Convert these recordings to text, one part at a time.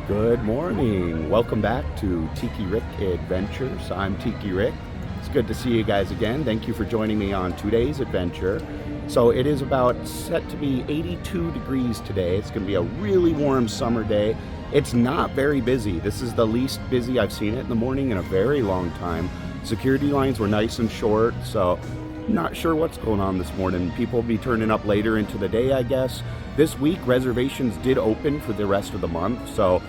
Good morning. Welcome back to Tiki Rick Adventures. I'm Tiki Rick. It's good to see you guys again. Thank you for joining me on today's adventure. So it is about set to be 82 degrees today. It's going to be a really warm summer day. It's not very busy. This is the least busy I've seen it in the morning in a very long time. Security lines were nice and short, so not sure what's going on this morning. People will be turning up later into the day, I guess. This week, reservations did open for the rest of the month, so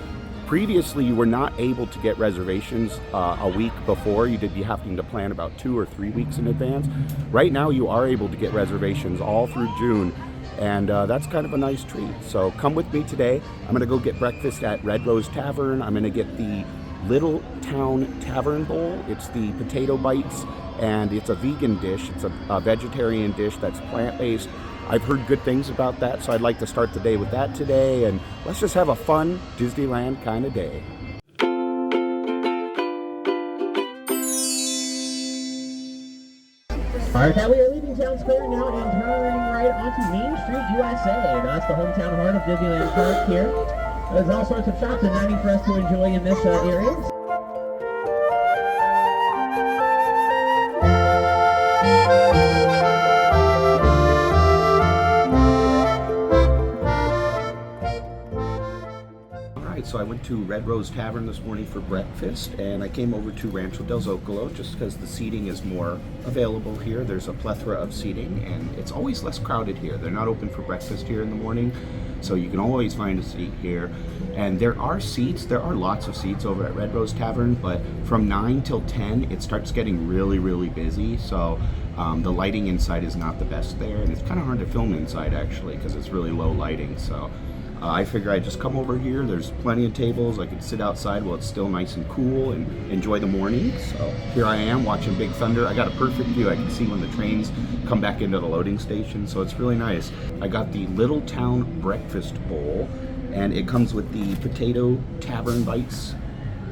previously you were not able to get reservations a week before. You did be having to plan about 2 or 3 weeks in advance. Right now you are able to get reservations all through June, and that's kind of a nice treat. So come with me today. I'm going to go get breakfast at Red Rose Tavern. I'm going to get the Little Town Tavern Bowl. It's the potato bites, and it's a vegan dish. It's a vegetarian dish that's plant-based. I've heard good things about that, so I'd like to start the day with that today, and let's just have a fun Disneyland kind of day. Alright, now we are leaving Town Square now and turning right onto Main Street, USA. That's the hometown heart of Disneyland Park here. There's all sorts of shops and dining for us to enjoy in this area. So I went to Red Rose Tavern this morning for breakfast, and I came over to Rancho del Zocalo just because the seating is more available here. There's a plethora of seating, and it's always less crowded here. They're not open for breakfast here in the morning, so you can always find a seat here. And there are seats, there are lots of seats over at Red Rose Tavern, but from 9 till 10, it starts getting really busy, so the lighting inside is not the best there, and it's kind of hard to film inside actually because it's really low lighting. So I figure I'd just come over here. There's plenty of tables. I could sit outside while it's still nice and cool and enjoy the morning. So here I am watching Big Thunder. I got a perfect view. I can see when the trains come back into the loading station, so it's really nice. I got the Little Town Breakfast Bowl, and it comes with the potato tavern bites.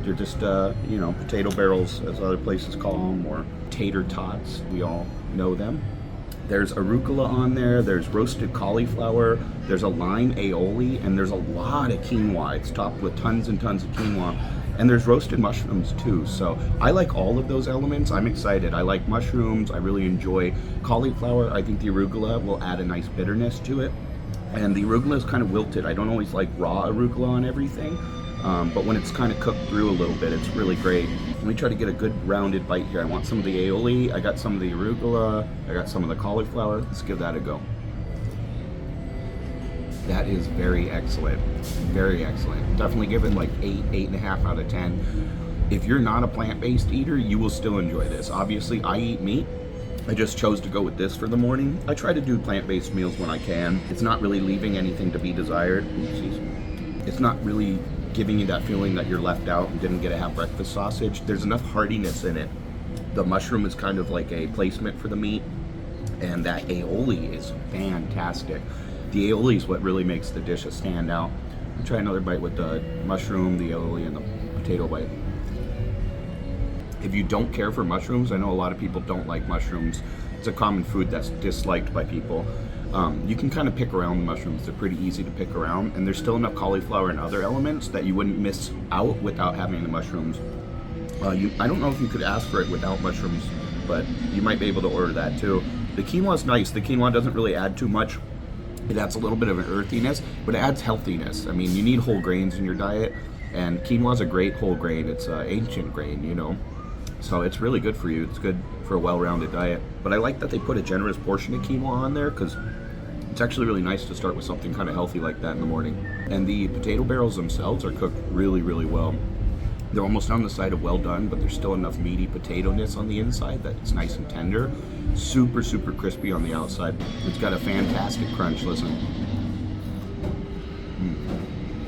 They're just, potato barrels, as other places call them, or tater tots. We all know them. There's arugula on there, there's roasted cauliflower, there's a lime aioli, and there's a lot of quinoa. It's topped with tons and tons of quinoa. And there's roasted mushrooms too. So I like all of those elements. I'm excited. I like mushrooms. I really enjoy cauliflower. I think the arugula will add a nice bitterness to it. And the arugula is kind of wilted. I don't always like raw arugula on everything. But when it's kind of cooked through a little bit, it's really great. Let me try to get a good rounded bite here. I want some of the aioli, I got some of the arugula, I got some of the cauliflower. Let's give that a go. That is very excellent. Very excellent. Definitely give it like 8.5 out of 10. If you're not a plant-based eater, you will still enjoy this. Obviously, I eat meat. I just chose to go with this for the morning. I try to do plant-based meals when I can. It's not really leaving anything to be desired. It's not really giving you that feeling that you're left out and didn't get to have breakfast sausage. There's enough heartiness in it. The mushroom is kind of like a placement for the meat, and that aioli is fantastic. The aioli is what really makes the dish a standout. I'll try another bite with the mushroom, the aioli, and the potato bite. If you don't care for mushrooms, I know a lot of people don't like mushrooms. It's a common food that's disliked by people. You can kind of pick around the mushrooms. They're pretty easy to pick around, and there's still enough cauliflower and other elements that you wouldn't miss out without having the mushrooms. I don't know if you could ask for it without mushrooms, but you might be able to order that too. The quinoa is nice. The quinoa doesn't really add too much. It adds a little bit of an earthiness, but it adds healthiness. I mean, you need whole grains in your diet, and quinoa is a great whole grain. It's an ancient grain, so it's really good for you. It's good for a well-rounded diet. But I like that they put a generous portion of quinoa on there because it's actually really nice to start with something kind of healthy like that in the morning. And the potato barrels themselves are cooked really well. They're almost on the side of well done, but there's still enough meaty potato-ness on the inside that it's nice and tender. Super crispy on the outside. It's got a fantastic crunch. Listen.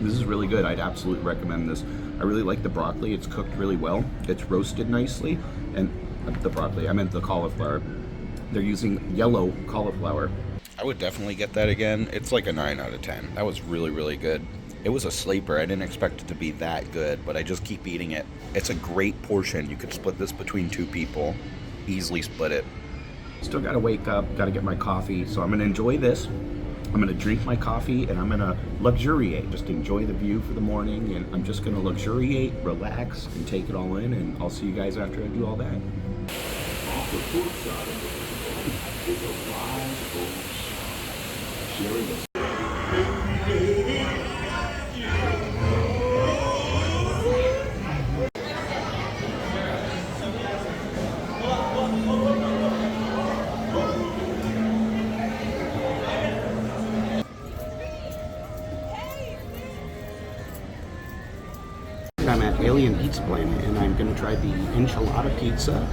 This is really good. I'd absolutely recommend this. I really like the broccoli. It's cooked really well. It's roasted nicely. And the broccoli, I meant the cauliflower. They're using yellow cauliflower. I would definitely get that again. It's like a 9 out of 10. That was really good. It was a sleeper. I didn't expect it to be that good, but I just keep eating it. It's a great portion. You could split this between 2 people. Easily split it. Still gotta wake up, gotta get my coffee, so I'm gonna enjoy this. I'm gonna drink my coffee and I'm gonna luxuriate, just enjoy the view for the morning, and I'm just gonna luxuriate, relax, and take it all in, and I'll see you guys after I do all that. I'm at Alien Pizza Planet and I'm going to try the Enchilada Pizza.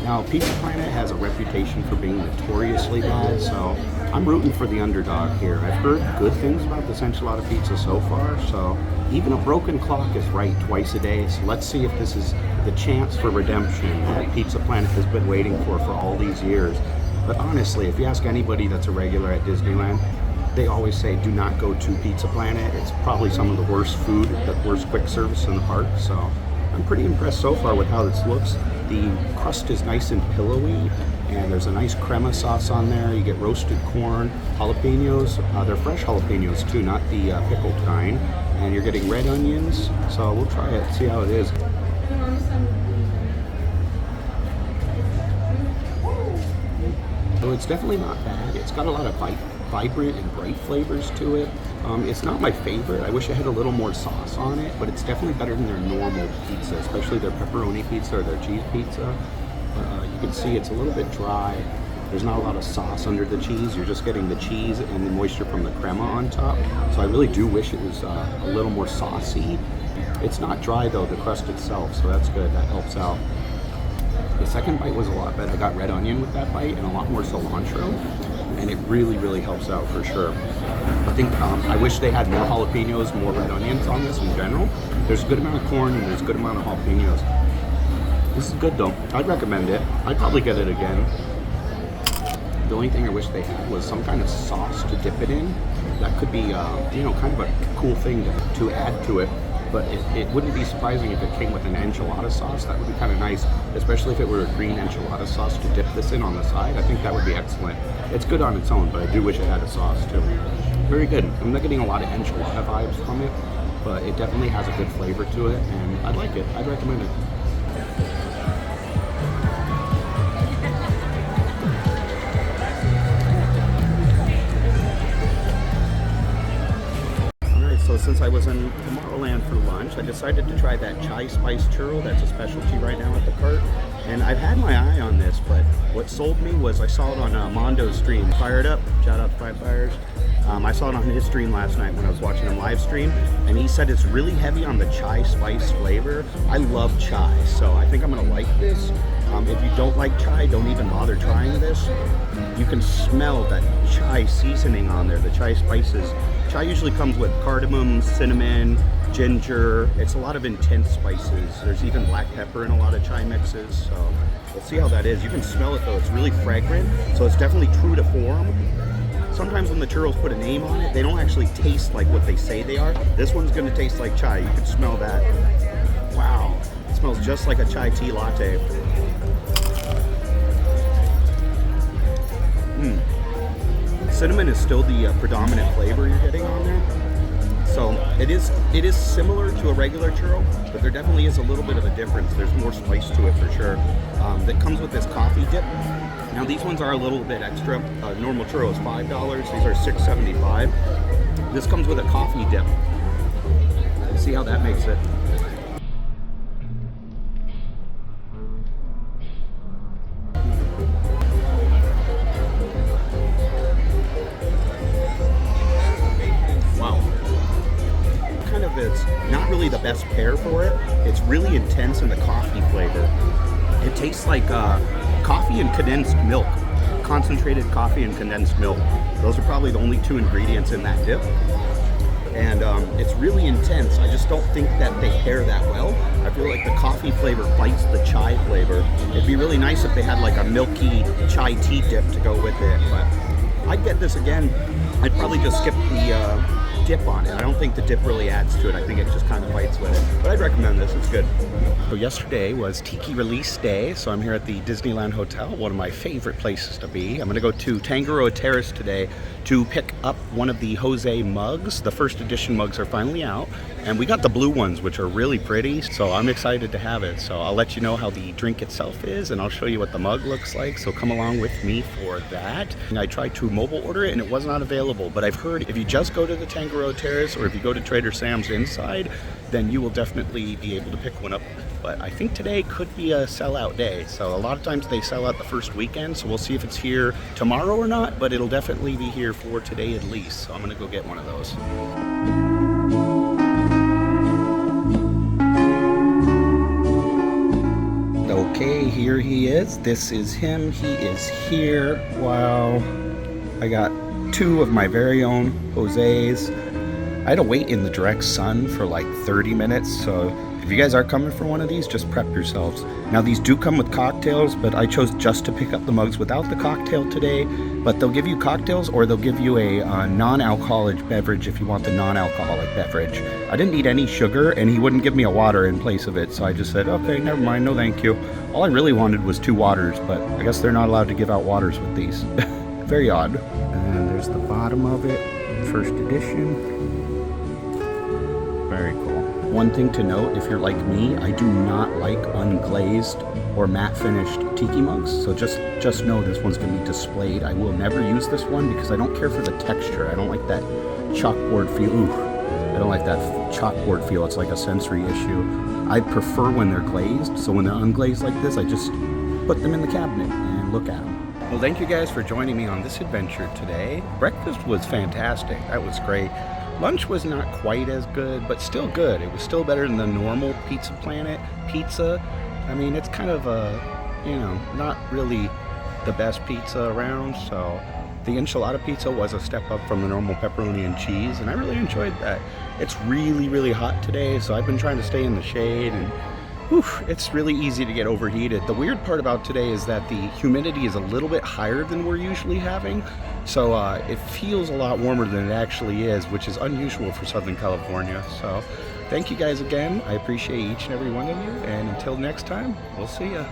Now, Pizza Planet has a reputation for being notoriously bad, so I'm rooting for the underdog here. I've heard good things about this Enchilada Pizza so far, so even a broken clock is right twice a day, so let's see if this is the chance for redemption that Pizza Planet has been waiting for all these years. But honestly, if you ask anybody that's a regular at Disneyland, they always say do not go to Pizza Planet. It's probably some of the worst food, the worst quick service in the park. So I'm pretty impressed so far with how this looks. The crust is nice and pillowy, and there's a nice crema sauce on there. You get roasted corn, jalapenos. They're fresh jalapenos too, not the pickled kind. And you're getting red onions. So we'll try it, see how it is. So it's definitely not bad. It's got a lot of vibrant and bright flavors to it. It's not my favorite. I wish I had a little more sauce on it, but it's definitely better than their normal pizza, especially their pepperoni pizza or their cheese pizza. You can see it's a little bit dry. There's not a lot of sauce under the cheese. You're just getting the cheese and the moisture from the crema on top. So I really do wish it was a little more saucy. It's not dry though, the crust itself, so that's good. That helps out. The second bite was a lot better. I got red onion with that bite and a lot more cilantro, and it really, really helps out for sure. I think I wish they had more jalapenos, more red onions on this in general. There's a good amount of corn and there's a good amount of jalapenos. This is good though. I'd recommend it. I'd probably get it again. The only thing I wish they had was some kind of sauce to dip it in. That could be, kind of a cool thing to add to it. But it wouldn't be surprising if it came with an enchilada sauce. That would be kind of nice, especially if it were a green enchilada sauce to dip this in on the side. I think that would be excellent. It's good on its own, but I do wish it had a sauce too. Very good. I'm not getting a lot of enchilada vibes from it, but it definitely has a good flavor to it, and I'd like it. I'd recommend it. So since I was in Tomorrowland for lunch, I decided to try that chai spice churro. That's a specialty right now at the cart. And I've had my eye on this, but what sold me was I saw it on Mondo's stream. Fired Up, shout out to Five Fires. I saw it on his stream last night when I was watching him live stream, and he said it's really heavy on the chai spice flavor. I love chai, so I think I'm gonna like this. If you don't like chai, don't even bother trying this. You can smell that chai seasoning on there, the chai spices. Chai usually comes with cardamom, cinnamon, ginger. It's a lot of intense spices. There's even black pepper in a lot of chai mixes, so we'll see how that is. You can smell it though, it's really fragrant, so it's definitely true to form. Sometimes when the churros put a name on it, they don't actually taste like what they say they are. This one's gonna taste like chai. You can smell that. Wow, it smells just like a chai tea latte. Cinnamon is still the predominant flavor you're getting on there. So it is similar to a regular churro, but there definitely is a little bit of a difference. There's more spice to it for sure. That comes with this coffee dip. Now these ones are a little bit extra. Normal churro is $5. These are $6.75. This comes with a coffee dip. Let's see how that makes it. It's not really the best pair for it. It's really intense in the coffee flavor. It tastes like coffee and condensed milk. Concentrated coffee and condensed milk. Those are probably the only two ingredients in that dip. And it's really intense. I just don't think that they pair that well. I feel like the coffee flavor fights the chai flavor. It'd be really nice if they had like a milky chai tea dip to go with it, but I'd get this again. I'd probably just skip the dip on it. I don't think the dip really adds to it. I think it just kind of fights with it. But I'd I'd recommend this. It's good. So yesterday was Tiki release day, so I'm here at the Disneyland Hotel, one of my favorite places to be. I'm gonna go to Tangaroa Terrace today to pick up one of the Jose mugs. The first edition mugs are finally out, and we got the blue ones, which are really pretty, so I'm excited to have it. So I'll let you know how the drink itself is, and I'll show you what the mug looks like, so come along with me for that. And I tried to mobile order it, and it was not available, but I've heard if you just go to the Tangaroa Terrace, or if you go to Trader Sam's inside, then you will definitely be able to pick one up. But I think today could be a sellout day. So a lot of times they sell out the first weekend, so we'll see if it's here tomorrow or not, but it'll definitely be here for today at least. So I'm gonna go get one of those. Okay, here he is. This is him. He is here. Wow. I got two of my very own Jose's. I had to wait in the direct sun for like 30 minutes, so if you guys are coming for one of these, just prep yourselves. Now these do come with cocktails, but I chose just to pick up the mugs without the cocktail today, but they'll give you cocktails or they'll give you a non-alcoholic beverage if you want the non-alcoholic beverage. I didn't need any sugar and he wouldn't give me a water in place of it, so I just said, okay, never mind, no thank you. All I really wanted was 2 waters, but I guess they're not allowed to give out waters with these. Very odd. And there's the bottom of it, first edition. Very cool. One thing to note, if you're like me, I do not like unglazed or matte finished tiki mugs. So just know this one's gonna be displayed. I will never use this one because I don't care for the texture. I don't like that chalkboard feel. Ooh, I don't like that chalkboard feel. It's like a sensory issue. I prefer when they're glazed. So when they're unglazed like this, I just put them in the cabinet and look at them. Well, thank you guys for joining me on this adventure today. Breakfast was fantastic. That was great. Lunch was not quite as good, but still good. It was still better than the normal Pizza Planet pizza. I mean, it's kind of not really the best pizza around, so the enchilada pizza was a step up from the normal pepperoni and cheese, and I really enjoyed that. It's really, really hot today, so I've been trying to stay in the shade, and it's really easy to get overheated. The weird part about today is that the humidity is a little bit higher than we're usually having, so it feels a lot warmer than it actually is, which is unusual for Southern California. So thank you guys again. I appreciate each and every one of you, and until next time, we'll see ya.